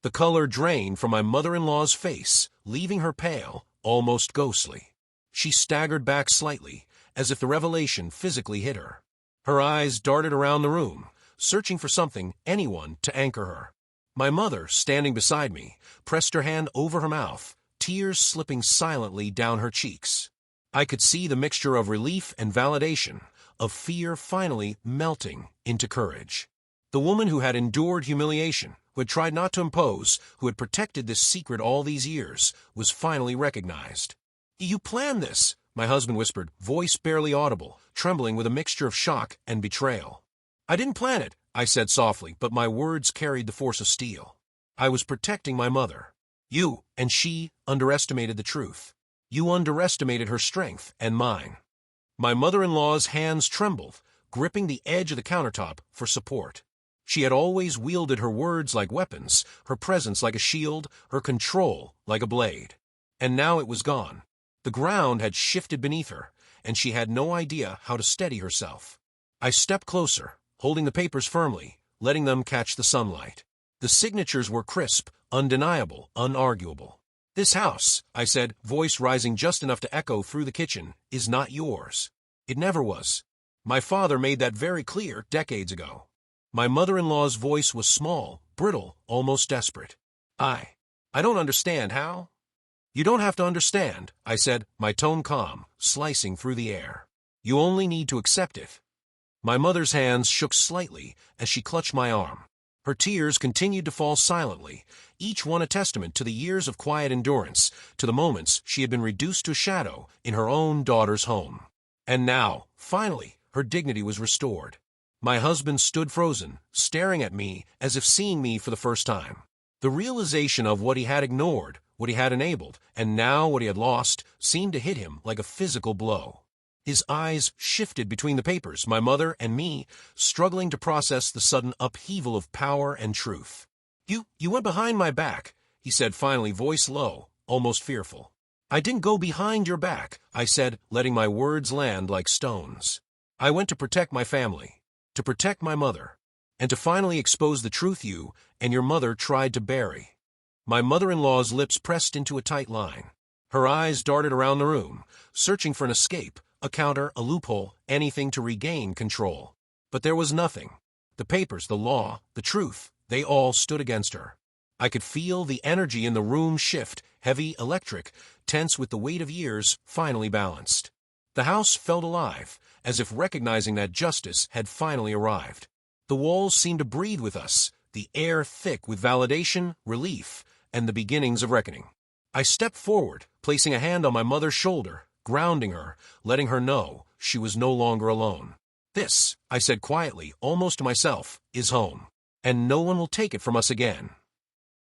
The color drained from my mother-in-law's face, leaving her pale, almost ghostly. She staggered back slightly, as if the revelation physically hit her. Her eyes darted around the room, searching for something, anyone, to anchor her. My mother, standing beside me, pressed her hand over her mouth, tears slipping silently down her cheeks. I could see the mixture of relief and validation, of fear finally melting into courage. The woman who had endured humiliation, who had tried not to impose, who had protected this secret all these years, was finally recognized. "You planned this," my husband whispered, voice barely audible, trembling with a mixture of shock and betrayal. "I didn't plan it," I said softly, but my words carried the force of steel. I was protecting my mother. You and she underestimated the truth. You underestimated her strength and mine. My mother-in-law's hands trembled, gripping the edge of the countertop for support. She had always wielded her words like weapons, her presence like a shield, her control like a blade. And now it was gone. The ground had shifted beneath her, and she had no idea how to steady herself. I stepped closer, holding the papers firmly, letting them catch the sunlight. The signatures were crisp, undeniable, unarguable. "This house," I said, voice rising just enough to echo through the kitchen, "is not yours. It never was. My father made that very clear decades ago." My mother-in-law's voice was small, brittle, almost desperate. I don't understand how." "You don't have to understand," I said, my tone calm, slicing through the air. "You only need to accept it." My mother's hands shook slightly as she clutched my arm. Her tears continued to fall silently, each one a testament to the years of quiet endurance, to the moments she had been reduced to a shadow in her own daughter's home. And now, finally, her dignity was restored. My husband stood frozen, staring at me as if seeing me for the first time. The realization of what he had ignored, what he had enabled, and now what he had lost, seemed to hit him like a physical blow. His eyes shifted between the papers, my mother and me, struggling to process the sudden upheaval of power and truth. You went behind my back," he said finally, voice low, almost fearful. "I didn't go behind your back," I said, letting my words land like stones. "I went to protect my family. to protect my mother, and to finally expose the truth you and your mother tried to bury. My mother-in-law's lips pressed into a tight line. Her eyes darted around the room, searching for an escape, a counter, a loophole, anything to regain control. But there was nothing. The papers, the law, the truth, they all stood against her. I could feel the energy in the room shift, heavy, electric, tense with the weight of years, finally balanced. The house felt alive, as if recognizing that justice had finally arrived. The walls seemed to breathe with us, the air thick with validation, relief, and the beginnings of reckoning. I stepped forward, placing a hand on my mother's shoulder, grounding her, letting her know she was no longer alone. "This," I said quietly, almost to myself, "is home, and no one will take it from us again."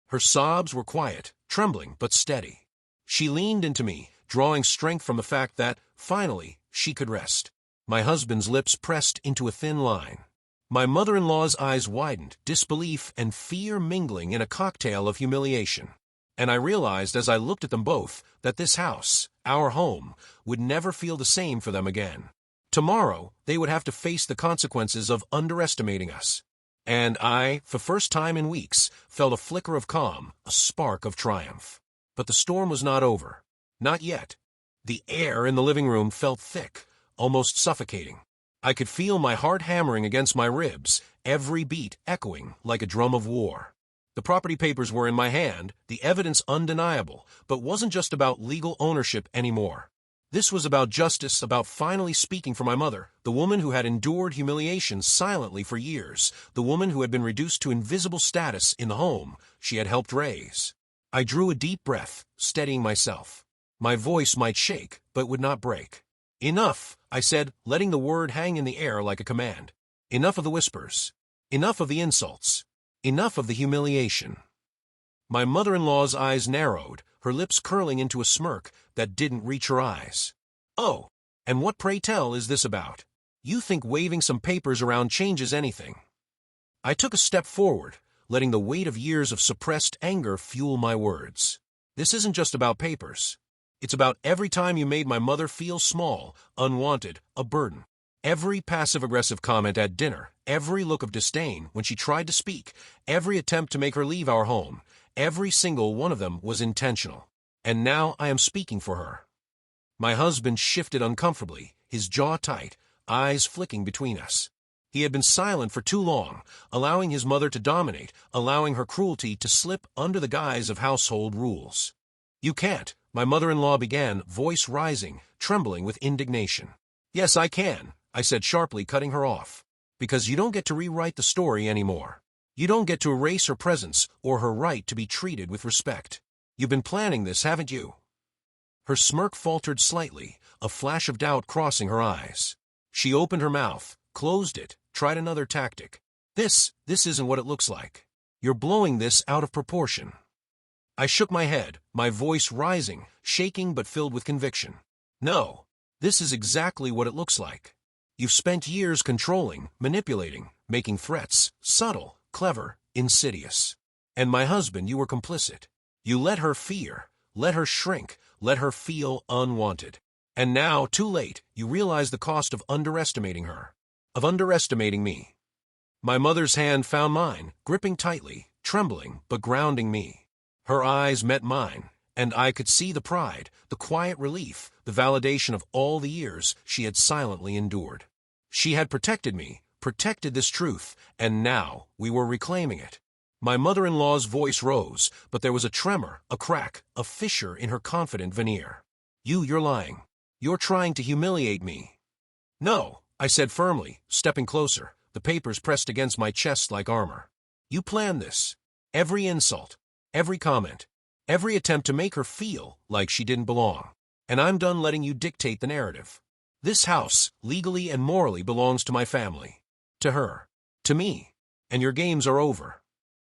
Her sobs were quiet, trembling, but steady. She leaned into me, drawing strength from the fact that, finally, she could rest. My husband's lips pressed into a thin line. My mother-in-law's eyes widened, disbelief and fear mingling in a cocktail of humiliation. And I realized as I looked at them both that this house, our home, would never feel the same for them again. Tomorrow, they would have to face the consequences of underestimating us. And I, for the first time in weeks, felt a flicker of calm, a spark of triumph. But the storm was not over. Not yet. The air in the living room felt thick, almost suffocating. I could feel my heart hammering against my ribs, every beat echoing like a drum of war. The property papers were in my hand, the evidence undeniable, but wasn't just about legal ownership anymore. This was about justice, about finally speaking for my mother, the woman who had endured humiliation silently for years, the woman who had been reduced to invisible status in the home she had helped raise. I drew a deep breath, steadying myself. My voice might shake, but would not break. "Enough," I said, letting the word hang in the air like a command. "Enough of the whispers. Enough of the insults. Enough of the humiliation." My mother-in-law's eyes narrowed, her lips curling into a smirk that didn't reach her eyes. "Oh, and what, pray tell, is this about? You think waving some papers around changes anything?" I took a step forward, letting the weight of years of suppressed anger fuel my words. "This isn't just about papers. It's about every time you made my mother feel small, unwanted, a burden. Every passive-aggressive comment at dinner, every look of disdain when she tried to speak, every attempt to make her leave our home, every single one of them was intentional. And now I am speaking for her." My husband shifted uncomfortably, his jaw tight, eyes flicking between us. He had been silent for too long, allowing his mother to dominate, allowing her cruelty to slip under the guise of household rules. "You can't," my mother-in-law began, voice rising, trembling with indignation. "Yes, I can," I said sharply, cutting her off. "Because you don't get to rewrite the story anymore. You don't get to erase her presence or her right to be treated with respect. You've been planning this, haven't you?" Her smirk faltered slightly, a flash of doubt crossing her eyes. She opened her mouth, closed it, tried another tactic. This isn't what it looks like. You're blowing this out of proportion." I shook my head, my voice rising, shaking but filled with conviction. "No, this is exactly what it looks like. You've spent years controlling, manipulating, making threats, subtle, clever, insidious. And my husband, you were complicit. You let her fear, let her shrink, let her feel unwanted. And now, too late, you realize the cost of underestimating her, of underestimating me." My mother's hand found mine, gripping tightly, trembling, but grounding me. Her eyes met mine, and I could see the pride, the quiet relief, the validation of all the years she had silently endured. She had protected me, protected this truth, and now we were reclaiming it. My mother-in-law's voice rose, but there was a tremor, a crack, a fissure in her confident veneer. You're lying. You're trying to humiliate me." "No," I said firmly, stepping closer, the papers pressed against my chest like armor. "You planned this. Every insult, every comment, every attempt to make her feel like she didn't belong. And I'm done letting you dictate the narrative. This house, legally and morally, belongs to my family. To her. To me. And your games are over."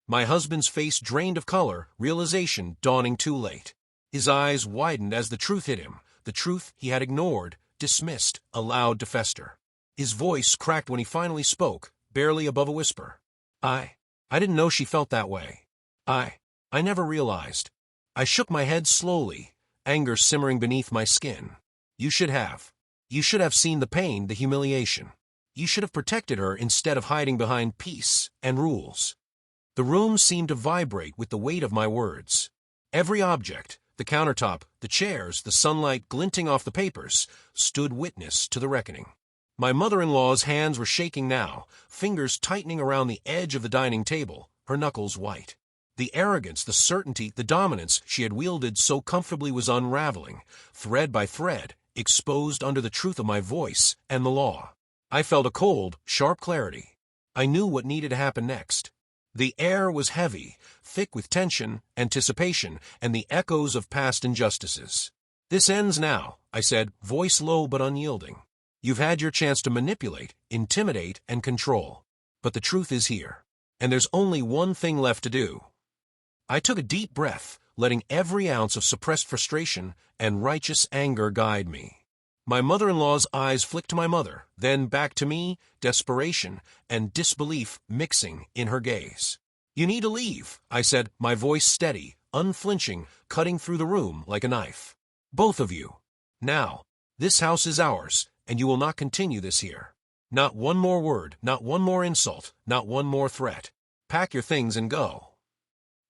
My husband's face drained of color, realization dawning too late. His eyes widened as the truth hit him, the truth he had ignored, dismissed, allowed to fester. His voice cracked when he finally spoke, barely above a whisper. I didn't know she felt that way. I never realized." I shook my head slowly, anger simmering beneath my skin. You should have seen the pain, the humiliation. You should have protected her instead of hiding behind peace and rules. The room seemed to vibrate with the weight of my words. Every object, the countertop, the chairs, the sunlight glinting off the papers, stood witness to the reckoning. My mother-in-law's hands were shaking now, fingers tightening around the edge of the dining table, her knuckles white. The arrogance, the certainty, the dominance she had wielded so comfortably was unraveling, thread by thread, exposed under the truth of my voice and the law. I felt a cold, sharp clarity. I knew what needed to happen next. The air was heavy, thick with tension, anticipation, and the echoes of past injustices. "This ends now," I said, voice low but unyielding. "You've had your chance to manipulate, intimidate, and control. But the truth is here, and there's only one thing left to do." I took a deep breath, letting every ounce of suppressed frustration and righteous anger guide me. My mother-in-law's eyes flicked to my mother, then back to me, desperation and disbelief mixing in her gaze. "You need to leave," I said, my voice steady, unflinching, cutting through the room like a knife. "Both of you. Now, this house is ours, and you will not continue this here. Not one more word, not one more insult, not one more threat. Pack your things and go."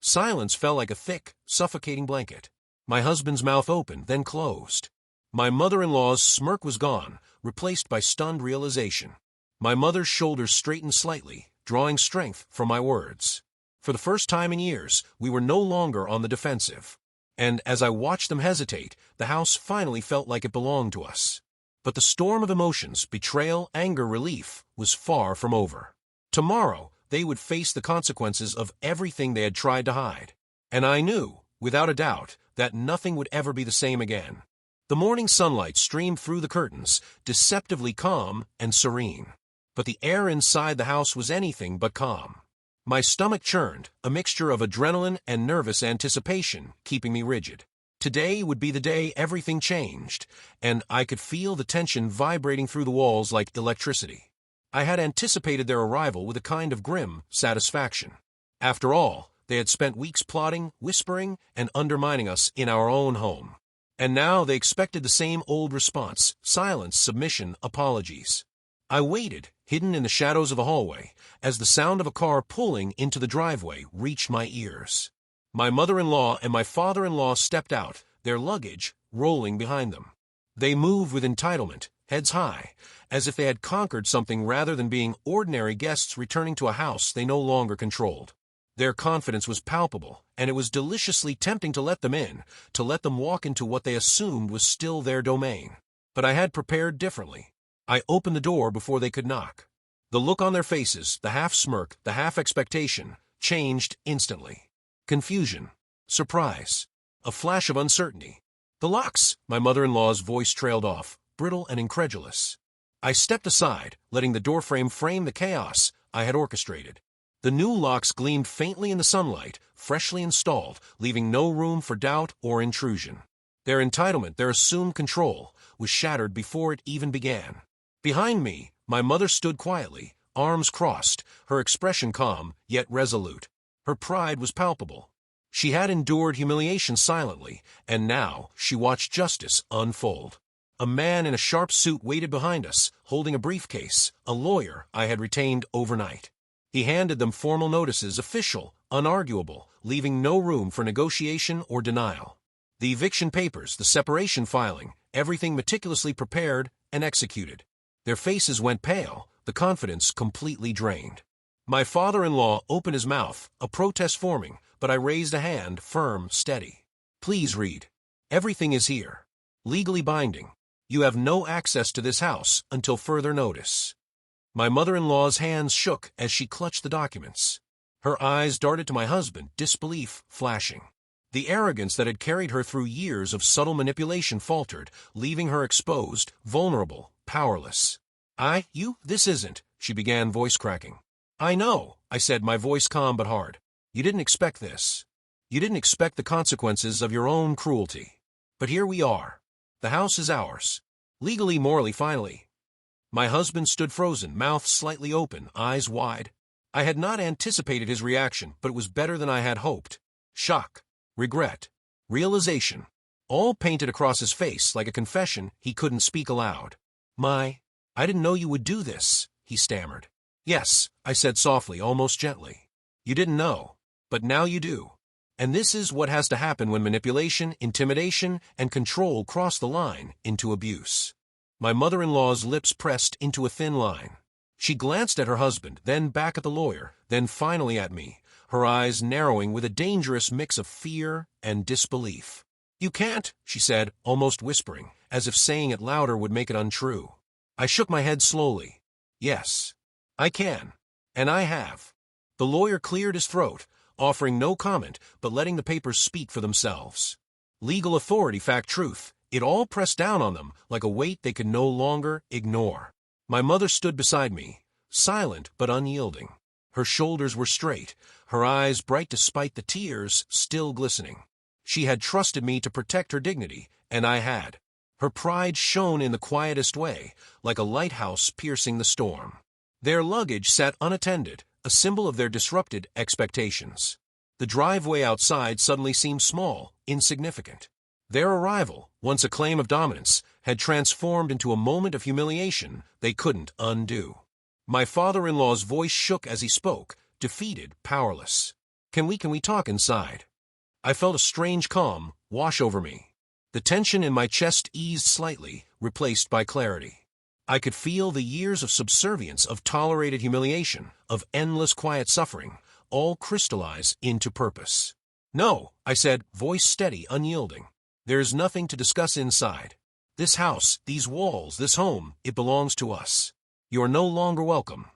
Silence fell like a thick, suffocating blanket. My husband's mouth opened, then closed. My mother-in-law's smirk was gone, replaced by stunned realization. My mother's shoulders straightened slightly, drawing strength from my words. For the first time in years, we were no longer on the defensive. And as I watched them hesitate, the house finally felt like it belonged to us. But the storm of emotions, betrayal, anger, relief, was far from over. Tomorrow, they would face the consequences of everything they had tried to hide. And I knew, without a doubt, that nothing would ever be the same again. The morning sunlight streamed through the curtains, deceptively calm and serene. But the air inside the house was anything but calm. My stomach churned, a mixture of adrenaline and nervous anticipation, keeping me rigid. Today would be the day everything changed, and I could feel the tension vibrating through the walls like electricity. I had anticipated their arrival with a kind of grim satisfaction. After all, they had spent weeks plotting, whispering, and undermining us in our own home. And now they expected the same old response: silence, submission, apologies. I waited, hidden in the shadows of the hallway, as the sound of a car pulling into the driveway reached my ears. My mother-in-law and my father-in-law stepped out, their luggage rolling behind them. They moved with entitlement, heads high, as if they had conquered something rather than being ordinary guests returning to a house they no longer controlled. Their confidence was palpable, and it was deliciously tempting to let them in, to let them walk into what they assumed was still their domain. But I had prepared differently. I opened the door before they could knock. The look on their faces, the half-smirk, the half-expectation, changed instantly. Confusion, surprise, a flash of uncertainty. "The locks," my mother-in-law's voice trailed off, brittle and incredulous. I stepped aside, letting the doorframe frame the chaos I had orchestrated. The new locks gleamed faintly in the sunlight, freshly installed, leaving no room for doubt or intrusion. Their entitlement, their assumed control, was shattered before it even began. Behind me, my mother stood quietly, arms crossed, her expression calm, yet resolute. Her pride was palpable. She had endured humiliation silently, and now she watched justice unfold. A man in a sharp suit waited behind us, holding a briefcase, a lawyer I had retained overnight. He handed them formal notices, official, unarguable, leaving no room for negotiation or denial. The eviction papers, the separation filing, everything meticulously prepared and executed. Their faces went pale, the confidence completely drained. My father-in-law opened his mouth, a protest forming, but I raised a hand, firm, steady. "Please read. Everything is here. Legally binding. You have no access to this house until further notice." My mother-in-law's hands shook as she clutched the documents. Her eyes darted to my husband, disbelief flashing. The arrogance that had carried her through years of subtle manipulation faltered, leaving her exposed, vulnerable, powerless. This isn't," she began, voice cracking. "I know," I said, my voice calm but hard. "You didn't expect this. You didn't expect the consequences of your own cruelty. But here we are. The house is ours. Legally, morally, finally." My husband stood frozen, mouth slightly open, eyes wide. I had not anticipated his reaction, but it was better than I had hoped. Shock, regret, realization, all painted across his face like a confession he couldn't speak aloud. I didn't know you would do this," he stammered. Yes, I said softly, almost gently. You didn't know, but now you do. And this is what has to happen when manipulation, intimidation, and control cross the line into abuse. My mother-in-law's lips pressed into a thin line. She glanced at her husband, then back at the lawyer, then finally at me, her eyes narrowing with a dangerous mix of fear and disbelief. You can't, she said, almost whispering, as if saying it louder would make it untrue. I shook my head slowly. Yes, I can. And I have. The lawyer cleared his throat, offering no comment but letting the papers speak for themselves. Legal authority, fact, truth, it all pressed down on them like a weight they could no longer ignore. My mother stood beside me, silent but unyielding. Her shoulders were straight, her eyes bright despite the tears still glistening. She had trusted me to protect her dignity, and I had. Her pride shone in the quietest way, like a lighthouse piercing the storm. Their luggage sat unattended, a symbol of their disrupted expectations. The driveway outside suddenly seemed small, insignificant. Their arrival, once a claim of dominance, had transformed into a moment of humiliation they couldn't undo. My father-in-law's voice shook as he spoke, defeated, powerless. Can we talk inside? I felt a strange calm wash over me. The tension in my chest eased slightly, replaced by clarity. I could feel the years of subservience, of tolerated humiliation, of endless quiet suffering, all crystallize into purpose. No, I said, voice steady, unyielding. There is nothing to discuss inside. This house, these walls, this home, it belongs to us. You are no longer welcome.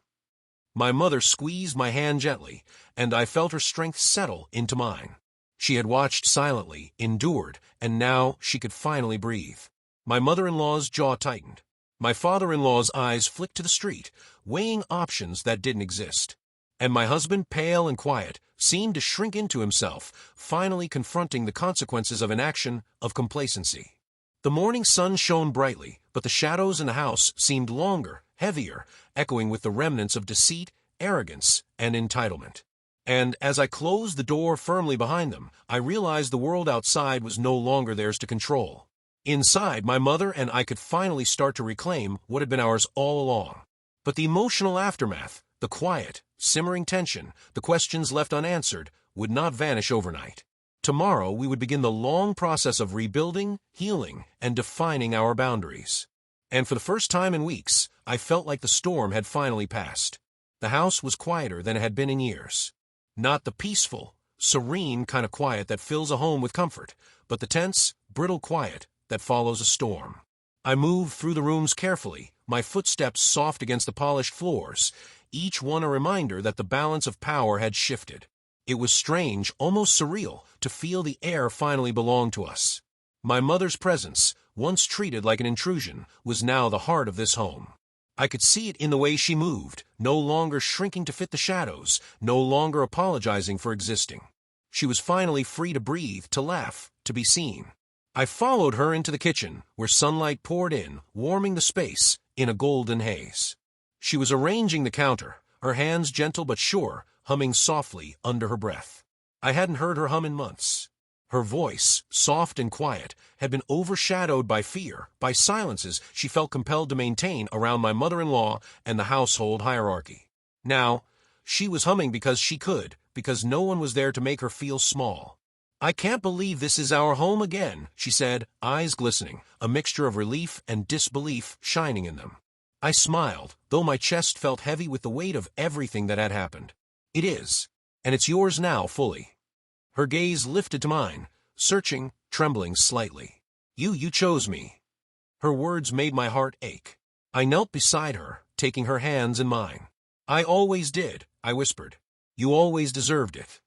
My mother squeezed my hand gently, and I felt her strength settle into mine. She had watched silently, endured, and now she could finally breathe. My mother-in-law's jaw tightened. My father-in-law's eyes flicked to the street, weighing options that didn't exist. And my husband, pale and quiet, seemed to shrink into himself, finally confronting the consequences of inaction, of complacency. The morning sun shone brightly, but the shadows in the house seemed longer, heavier, echoing with the remnants of deceit, arrogance, and entitlement. And as I closed the door firmly behind them, I realized the world outside was no longer theirs to control. Inside, my mother and I could finally start to reclaim what had been ours all along. But the emotional aftermath, the quiet, simmering tension, the questions left unanswered, would not vanish overnight. Tomorrow we would begin the long process of rebuilding, healing, and defining our boundaries. And for the first time in weeks, I felt like the storm had finally passed. The house was quieter than it had been in years. Not the peaceful, serene kind of quiet that fills a home with comfort, but the tense, brittle quiet that follows a storm. I moved through the rooms carefully, my footsteps soft against the polished floors, each one a reminder that the balance of power had shifted. It was strange, almost surreal, to feel the air finally belonged to us. My mother's presence, once treated like an intrusion, was now the heart of this home. I could see it in the way she moved, no longer shrinking to fit the shadows, no longer apologizing for existing. She was finally free to breathe, to laugh, to be seen. I followed her into the kitchen, where sunlight poured in, warming the space in a golden haze. She was arranging the counter, her hands gentle but sure, humming softly under her breath. I hadn't heard her hum in months. Her voice, soft and quiet, had been overshadowed by fear, by silences she felt compelled to maintain around my mother-in-law and the household hierarchy. Now, she was humming because she could, because no one was there to make her feel small. I can't believe this is our home again, she said, eyes glistening, a mixture of relief and disbelief shining in them. I smiled, though my chest felt heavy with the weight of everything that had happened. It is, and it's yours now fully. Her gaze lifted to mine, searching, trembling slightly. You chose me. Her words made my heart ache. I knelt beside her, taking her hands in mine. I always did, I whispered. You always deserved it.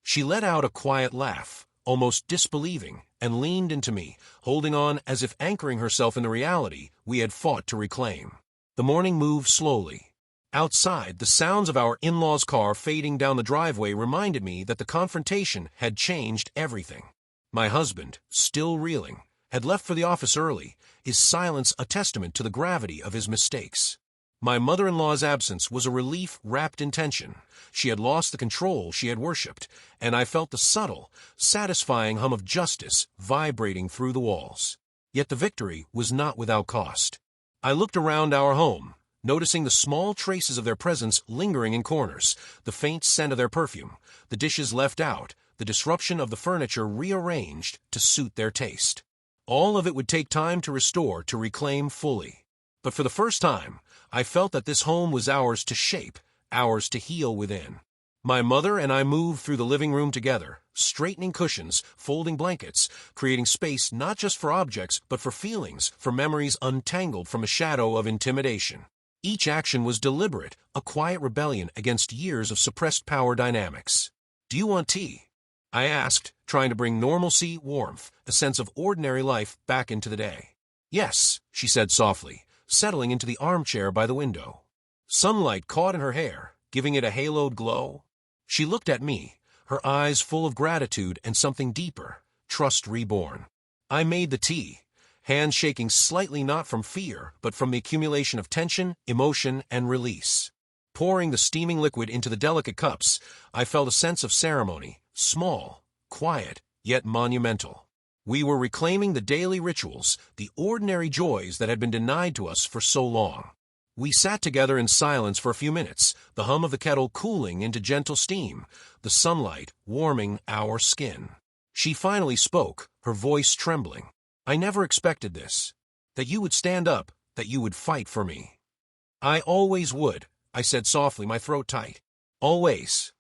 She let out a quiet laugh, almost disbelieving, and leaned into me, holding on as if anchoring herself in the reality we had fought to reclaim. The morning moved slowly. Outside, the sounds of our in-law's car fading down the driveway reminded me that the confrontation had changed everything. My husband, still reeling, had left for the office early, his silence a testament to the gravity of his mistakes. My mother-in-law's absence was a relief wrapped in tension. She had lost the control she had worshipped, and I felt the subtle, satisfying hum of justice vibrating through the walls. Yet the victory was not without cost. I looked around our home, noticing the small traces of their presence lingering in corners, the faint scent of their perfume, the dishes left out, the disruption of the furniture rearranged to suit their taste. All of it would take time to restore, to reclaim fully. But for the first time, I felt that this home was ours to shape, ours to heal within. My mother and I moved through the living room together, straightening cushions, folding blankets, creating space not just for objects, but for feelings, for memories untangled from a shadow of intimidation. Each action was deliberate, a quiet rebellion against years of suppressed power dynamics. "Do you want tea?" I asked, trying to bring normalcy, warmth, a sense of ordinary life back into the day. "Yes," she said softly, settling into the armchair by the window. Sunlight caught in her hair, giving it a haloed glow. She looked at me, her eyes full of gratitude and something deeper, trust reborn. I made the tea, hands shaking slightly not from fear, but from the accumulation of tension, emotion, and release. Pouring the steaming liquid into the delicate cups, I felt a sense of ceremony, small, quiet, yet monumental. We were reclaiming the daily rituals, the ordinary joys that had been denied to us for so long. We sat together in silence for a few minutes, the hum of the kettle cooling into gentle steam, the sunlight warming our skin. She finally spoke, her voice trembling. "I never expected this. That you would stand up, that you would fight for me." "I always would," I said softly, my throat tight. "Always."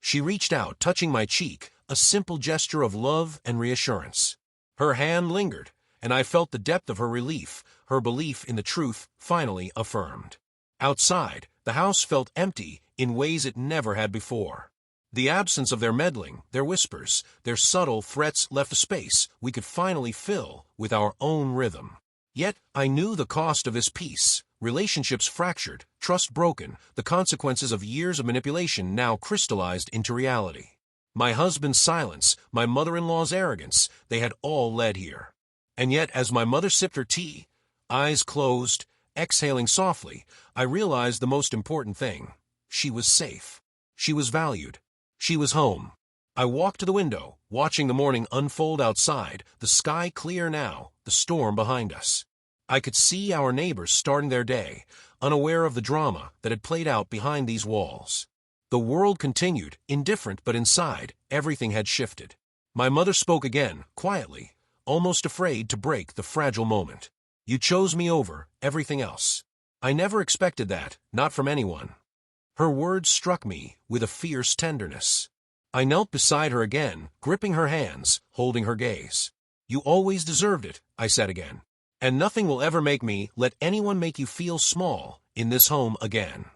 She reached out, touching my cheek, a simple gesture of love and reassurance. Her hand lingered, and I felt the depth of her relief, her belief in the truth finally affirmed. Outside, the house felt empty in ways it never had before. The absence of their meddling, their whispers, their subtle threats left a space we could finally fill with our own rhythm. Yet I knew the cost of this peace. Relationships fractured, trust broken, the consequences of years of manipulation now crystallized into reality. My husband's silence, my mother-in-law's arrogance, they had all led here. And yet, as my mother sipped her tea, eyes closed, exhaling softly, I realized the most important thing. She was safe. She was valued. She was home. I walked to the window, watching the morning unfold outside, the sky clear now, the storm behind us. I could see our neighbors starting their day, unaware of the drama that had played out behind these walls. The world continued, indifferent, but inside, everything had shifted. My mother spoke again, quietly, almost afraid to break the fragile moment. "You chose me over everything else. I never expected that, not from anyone." Her words struck me with a fierce tenderness. I knelt beside her again, gripping her hands, holding her gaze. "You always deserved it," I said again. "And nothing will ever make me let anyone make you feel small in this home again."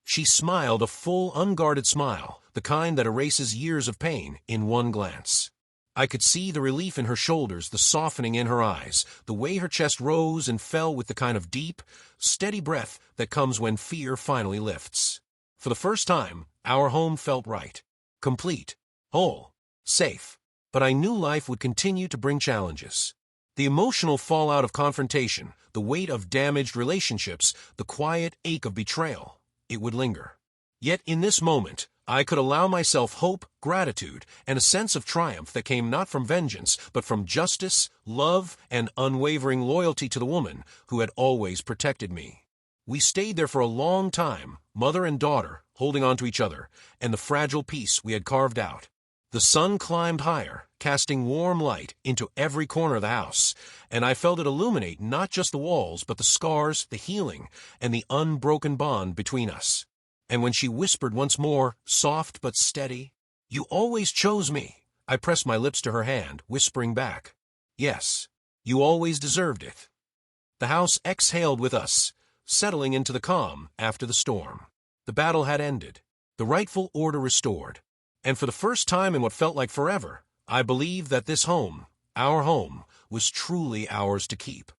She smiled a full, unguarded smile, the kind that erases years of pain in one glance. I could see the relief in her shoulders, the softening in her eyes, the way her chest rose and fell with the kind of deep, steady breath that comes when fear finally lifts. For the first time, our home felt right. Complete, whole, safe. But I knew life would continue to bring challenges. The emotional fallout of confrontation, the weight of damaged relationships, the quiet ache of betrayal. It would linger. Yet in this moment, I could allow myself hope, gratitude, and a sense of triumph that came not from vengeance, but from justice, love, and unwavering loyalty to the woman who had always protected me. We stayed there for a long time, mother and daughter, holding on to each other, and the fragile peace we had carved out. The sun climbed higher, casting warm light into every corner of the house, and I felt it illuminate not just the walls, but the scars, the healing, and the unbroken bond between us. And when she whispered once more, soft but steady, "You always chose me," I pressed my lips to her hand, whispering back, "Yes, you always deserved it." The house exhaled with us, settling into the calm after the storm. The battle had ended, the rightful order restored. And for the first time in what felt like forever, I believed that this home, our home, was truly ours to keep.